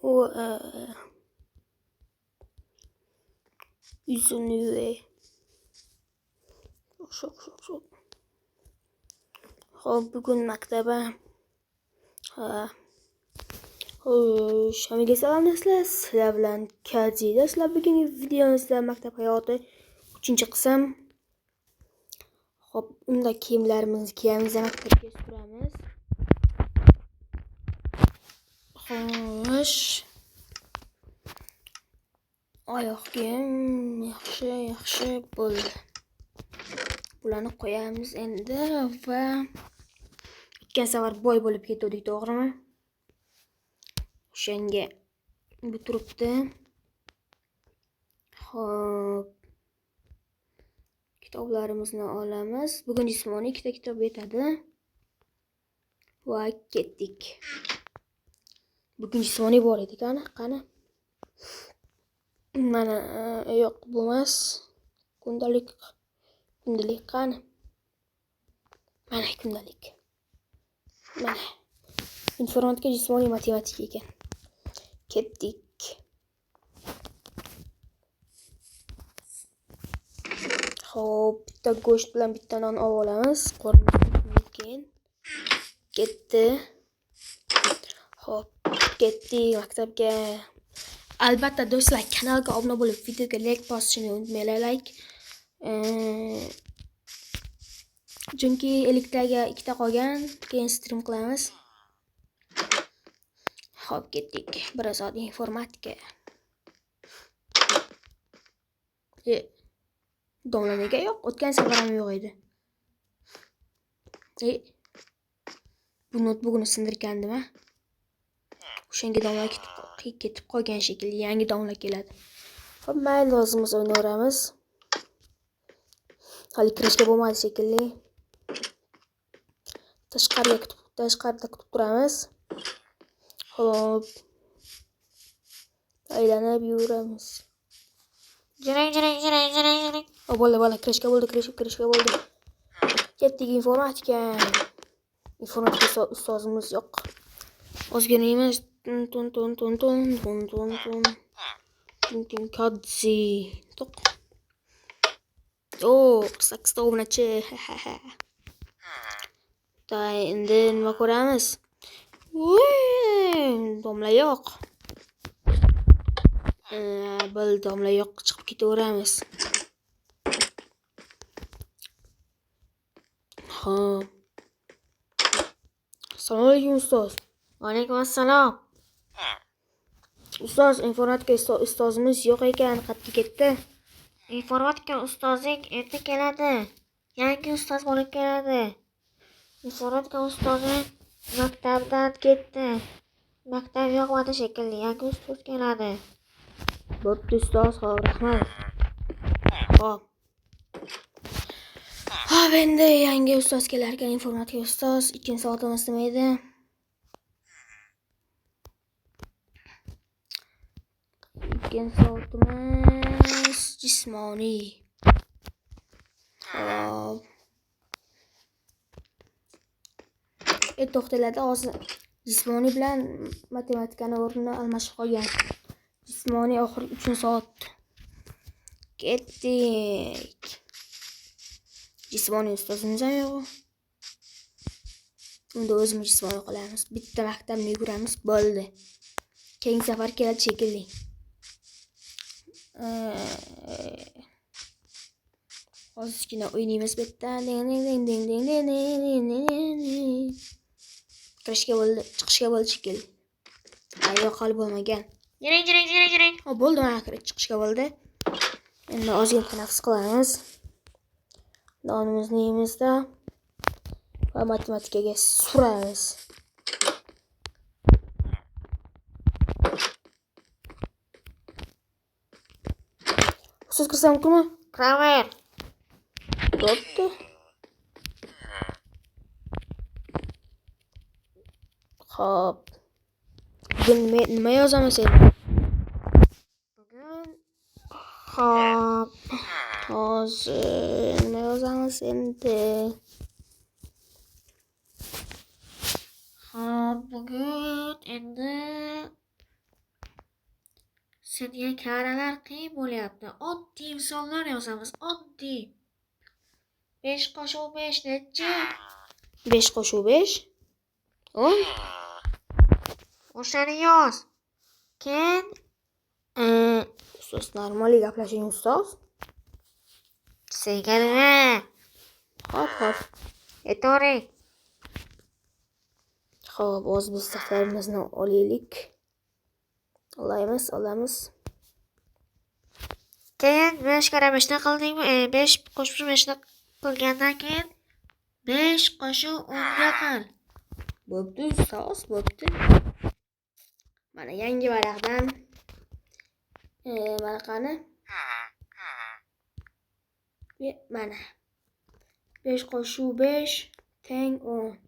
و yuzini Xo'p, bugun maktabam. Hammaga salom do'stlar. Sizlar bilan Kaji. Do'stlar, bugungi videomizda maktab hayoti 3-qism. Xo'p, unda kiyimlarimizni kiyamiz, maktabga suramiz. Xo'sh. Oyoq kiyim yaxshi bo'ldi. Bularni qo'yamiz endi va o'tgan safar boy bo'lib ketdik, to'g'rimi? O'shanga bu turibdi. Xo'p. Kitoblarimizni olamiz. Bugun jismoniy ikkita kitob yetadi. Va ketdik. Bugun jismoniy bor edi, qani? Mana yo'q, bo'lmas. Kundalik qani? Mana kundalik. Mana. Informatika, jismoniy, matematika ekan. Ketdik. Xo'p, bitta go'sht bilan bitta non olib olamiz. Qornimiz keyin ketdi. Xo'p, ketdik maktabga. Albatta do'stlar, kanalga obuna bo'lib, videoga like bosishni unutmanglar. Chunki elektraga ikkita qolgan, keyin stream qilamiz. Xo'p, ketdik. Biroz oddiy informatika. Domla nega yo'q? O'tgan safar ham yo'q edi. Bu notebookni sindirgandimi? O'shanga domla ketib qolgan shekilli, yangi domla keladi. Xo'p, mayli, o'zimiz o'ynaveramiz. Hali kirishga bo'lmadi shekilli. Tashqarida kutib turamiz. Xo'p. Aylanib yuramiz. Jirang. Bo'ldi, kirishga bo'ldi. Ketdik informatika. Informatika ustozimiz yo'q. Ozgina emas. Kadzi. To'q. 8 obunachi. Endi nima ko'ramiz? Domla yo'q. Bo'ldi, domla yo'q, chiqib ketaveramiz. Xo'p. Assalomu alaykum ustoz. Va alaykum assalom. Ustoz, informatika ustozimiz yo'q ekan, qayerga ketdi? Informatika ustozing endi keladi. Yangi ustoz bo'lib keladi. Informatika ustozing maktabdan ketdi. Maktab yo'qmadi shekilli, yangi ustoz keladi. Bo'pti ustoz, xo'p, rahmat. Xo'p, endi yangi ustoz kelar ekan, informatika ustoz. 2-soatimiz nima edi? Soatimiz jismoniy. Xo'p. To'xtalarda hozir jismoniy bilan matematikani o'rnini almashib qolgan. Jismoniy oxirgi 3-soat. Ketdik. Jismoniy ustozimiz ham yo'q. Unda o'zimiz jismoniy qilamiz. Bitta maktabni yuguramiz, bo'ldi. Keyingi safar keladi shekilli. Hozirgina o'ynaymiz bitta. Kirishga bo'ldi, chiqishga bo'ldi shekilli. Yo'q, hali bo'lmagan. Jirang. Bo'ldi, mana chiqishga bo'ldi. Endi ozgina tanaffus qilamiz. Nonimizni yeymiz-da va matematikaga suramiz. Siz kirsam mumkinmi? Kiraver. Bo'pti. Xo'p. Bugun nima yozamiz endi? Xo'p. Hozir nima yozamiz endi? Xo'p, bugun endi Sizga karalar qiyin bo'lyapti. Oddiy misollar yozamiz. Oddiy. 5 qo'shuv 5 nechi? 5 qo'shuv 5 10. O'shani yoz. Keyin Ustoz normal gaplashing ustoz. senga nima? Hop. Aytavering. Xo'p, o'z biz taxtlarimizni olaylik. Olamiz. Keyin 5 kara 5 ni qildingmi? 5 qo'shib 5 ni qilgandan keyin 5 qo'shuv 10 ga qil. Bo'pti ustoz, bo'pti. Mana yangi varaqdan mana qani? Mana 5 qo'shuv 5 teng 10.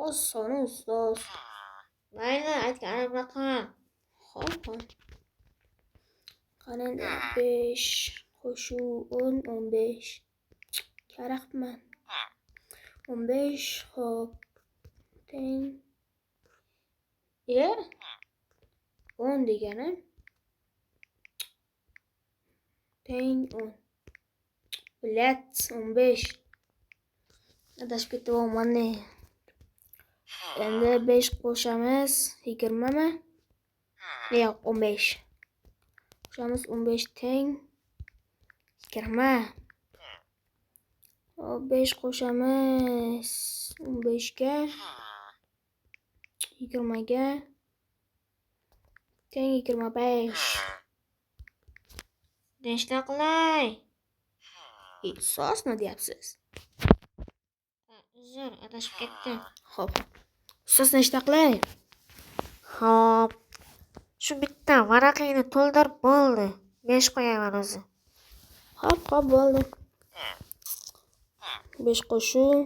Oson ustoz. Mayli, aytganimni qil. Xo'p. Qani 5 qo'shuv 10 15. Qaraqman. 15 xo'p. Teng 10 degani teng 10. Bilet 15. Adashib ketaman ne. Endi 5 qo'shamiz 20 mi? Yo'q, 15. Qo'shamiz 15 teng 20. Hop 5 qo'shamiz 15 ga 20 ga teng 25. Nechta qilay? Ustoz nima deyapsiz? Uzr, adashib ketdim. Xo'p. Ustoz nechta qilay? Xo'p. Shu bitta varaqingni to'ldir bo'ldi. 5 qo'yaman o'zi. Xo'p, bo'ldi. 5 qo'shuv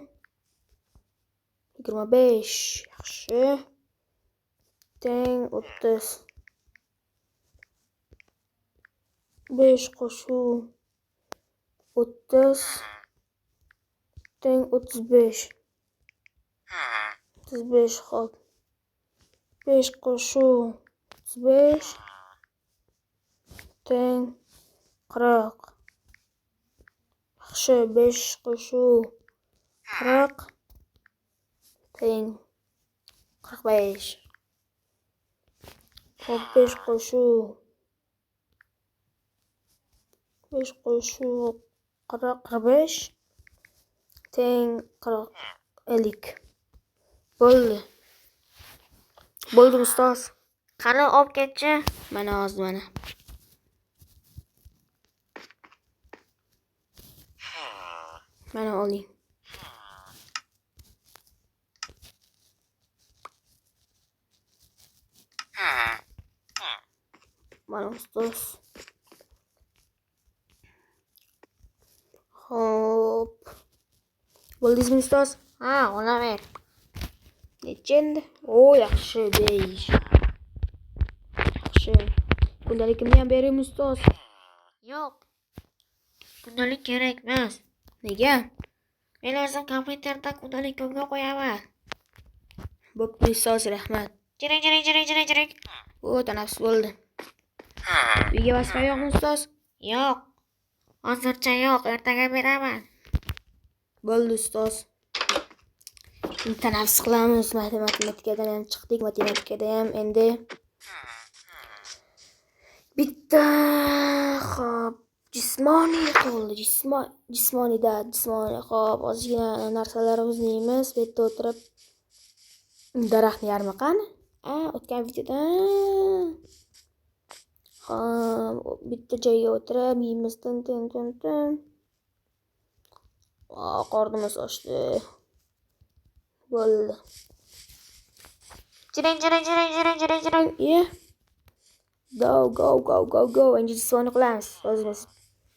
25. Yaxshi. Teng 30. 5 qo'shuv 30 teng 35. 35 xo'p. 5 qo'shuv 35 teng 40. Yaxshi, 5 qo'shuv 40 teng 45. Xo'p, 5 qo'shuv 45 teng 50. Bo'ldi. Bo'ldi ustoz. Qani olib ketchi. Mana hozir mana. Mana oling. Mana ustoz. Hop. Bo'ldingizmi ustoz? Ha, olaver. Necha endi? Yaxshi, 5. Yaxshi. Kundalikimni ham beraymi ustoz? Yo'q. Kundalik kerak emas. Nega? Men o'zim kompyuterda kundalik kunga qo'yaman. Bo'pti ustoz, rahmat. Jiring. Tanaffus bo'ldi. Uyga vazifa yo'qmi ustoz? Yo'q. Hozircha yo'q, ertaga beraman. Bo'ldi ustoz. Tanaffus qilamiz. Matematikadan ham chiqdik, matematikada ham endi bitta xo'p jismoniy qoldi. Jismoniyda xo'p ozgina narsalarimizni yeymiz. Bu yerda o'tirib daraxtni yarmi qani? O'tgan videoda bitta joyga o'tirib yeymiz. Tin. Qornimiz ochdi. Bo'ldi. Jiring. Go. Endi jismoniy qilamiz. O'zimiz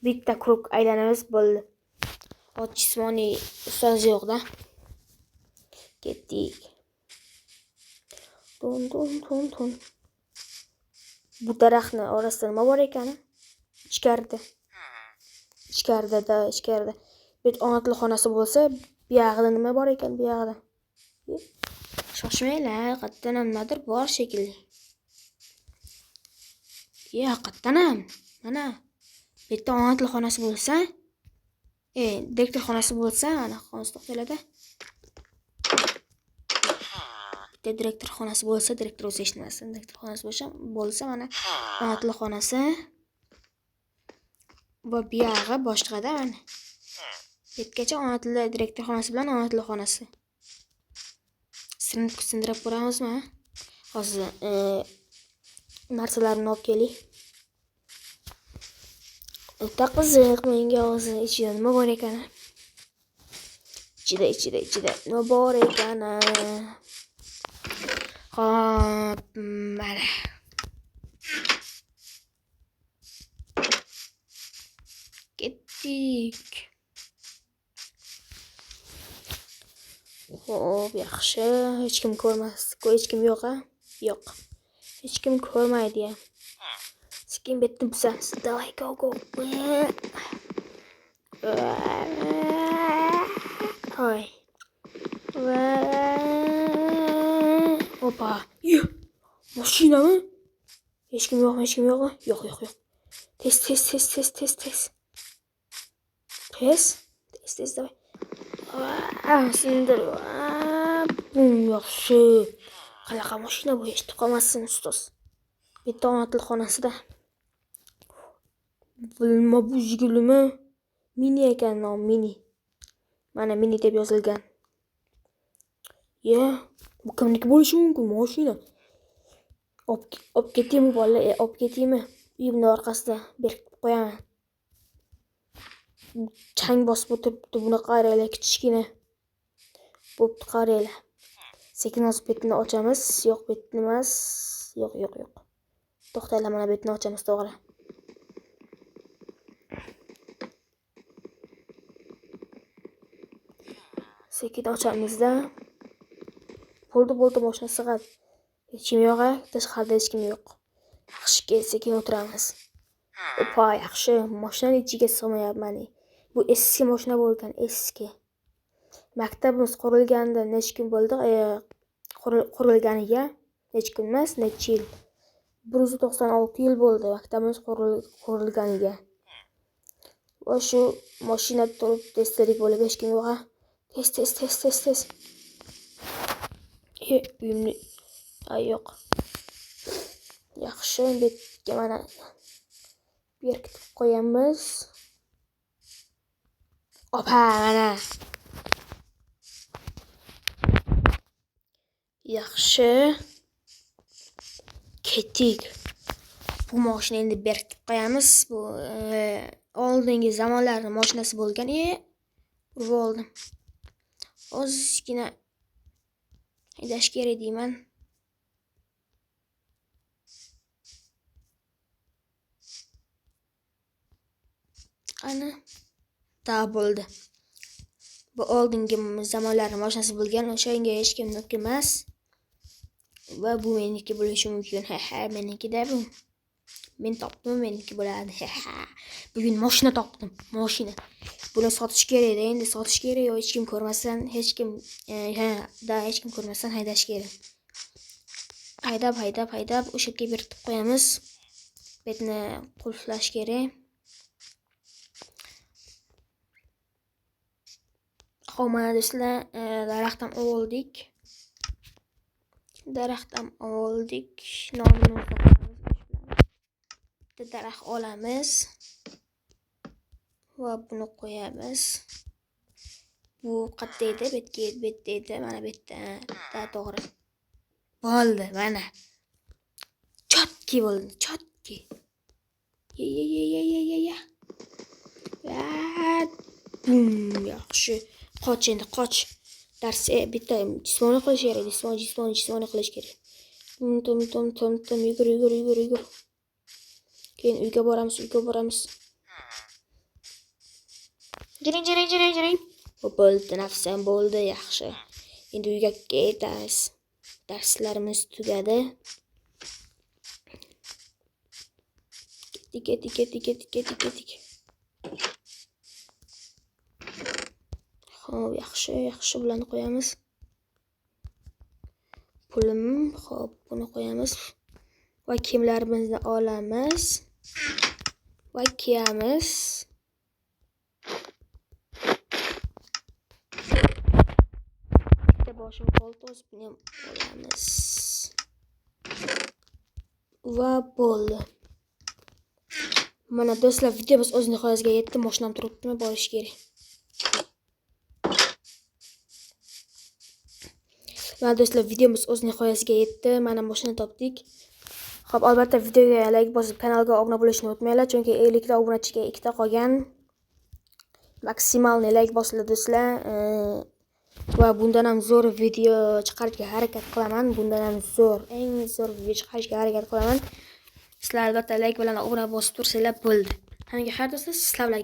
bitta krug aylanamiz, bo'ldi. Jismoniy ustoz yo'q-da. Ketdik. Tun. Bu daraxtni orasida nima bor ekan? Ichkarida. Bu ona tili xonasi bo'lsa, bu yoqda nima bor ekan? Bu yoqda. Shoshmanglar, qayerdan nimadir bor shekilli. Haqiqatdan ham. Mana bu yerda ona tili xonasi bo'lsa, direktor xonasi bo'lsa, ana xonasi to'xtaladi. Bitta direktor xonasi bo'lsa, direktor o'zi eshitmasin. Direktor xonasi bo'lsa, mana ona tili xonasi va bu yog'i boshqada mana. Betgacha ona tili direktor xonasi bilan ona tili xonasi. Sindirib ko'ramizmi? Hozir narsalarni olib keling. O'ta qiziq, menga hozir ichida nima bor ekan? Ichida nima bor ekan? Hop, mana. Ketdik. Hop, yaxshi. Hech kim ko'rmas. Hech kim yo'q-a? Yo'q. Hech kim ko'rmaydi ham. Sekin betni buzamiz. Давай, go. Hoy. Opa. Mashinami? Hech kim yo'qmi? Yo'q. Tez. Tez, давай. Sindir. Yaxshi. Qanaqa mashina bu? Eshitib qolmasin ustoz. Bitta ona tili xonasida. Bilma bu jigulimi? Mini ekan nom, mini. Mana mini deb yozilgan. Bu kimniki bo'lishi mumkin mashina? Olib ketaymi bola? Olib ketaymi? Uyimning orqasida berkitib qo'yaman. Chang bosib o'tiribdi, buni qaraylar, kichkina. Bo'pti, qaraylar. Sekin o'z betini ochamiz. Yo'q, betni emas. Yo'q. To'xtanglar, mana betni ochamiz, to'g'ri. Sekin ochamiz-da. Bo'ldi, mashina sig'adi. Hech kim yo'q-a? Tashqarida hech kim yo'q. Yaxshi, sekin o'tiramiz. Opa, yaxshi. Mashinaning ichiga sig'mayapman. Bu eski mashina bo'lgan, eski. Maktabimiz qurilganda necha kun bo'ldi? Qurilganiga necha kun emas, necha yil? 196 yil bo'ldi maktabimiz qurilganiga. Va shu mashina turib testlik bo'lib hech kim yo'q-a? Test. Uyimni yo'q. Yaxshi, betga mana berkitib qo'yamiz. Opa, mana. Yaxshi. Ketdik. Bu mashina endi berkitib qo'yamiz. Bu oldingi zamonlarning mashinasi bo'lgan. Urib oldim. Ozgina haydash kerak deyman. Ana. Da bo'ldi. Bu oldingi zamonlarning mashinasi bo'lgan. O'shanga hech kim emas. Va bu meniki bo'lishi mumkin. Meniki-da bu. Men topdim, meniki bo'ladi. Bugun mashina topdim, mashina. Buni sotish kerak, endi sotish kerak, hech kim ko'rmasdan, hech kim ko'rmasdan haydash kerak. Haydab o'sha yerga berkitib qo'yamiz. Betni qulflash kerak. Xo'p, mana do'stlar, daraxtdan oldik. Nonni bitta daraxt olamiz va buni qo'yamiz. Bu qayerda edi? Bet edi. Mana betda. To'g'ri. Bo'ldi, mana. Chotki bo'ldi, chotki. Ya. Yaxshi. Qoch endi, qoch. Dars bitta jismoniy qilish kerak, jismoniy qilish kerak. Tom, yugur. Keyin uyga boramiz. Jiring. Bo'ldi, nafsam bo'ldi, yaxshi. Endi uyga ketamiz. Darslarimiz tugadi. Ketdik. Xo'p, yaxshi bilan qo'yamiz. Pulim, xo'p, buni qo'yamiz. va kiyimlarimizni olamiz va kiyamiz. Bitta boshim paltos buni ham olamiz. Va bo'ldi. Mana do'stlar, videomiz o'z nihoyasiga yetdi. Mashinam turibdimi, borish kerak. Mana do'stlar, videomiz o'z nihoyasiga yetdi. Mana mashina topdik. Xo'p, albatta videoga like bosib, kanalga obuna bo'lishni unutmanglar, chunki 50 ta obunachiga 2 ta qolgan. Maksimal like bosiladi do'stlar. Va bundan ham zo'r video chiqarishga harakat qilaman. Bundan ham zo'r, eng zo'r video chiqarishga harakat qilaman. Sizlar albatta like bilan obuna bosib tursanglar bo'ldi. Hammaga xayr do'stlar, sizlar bilan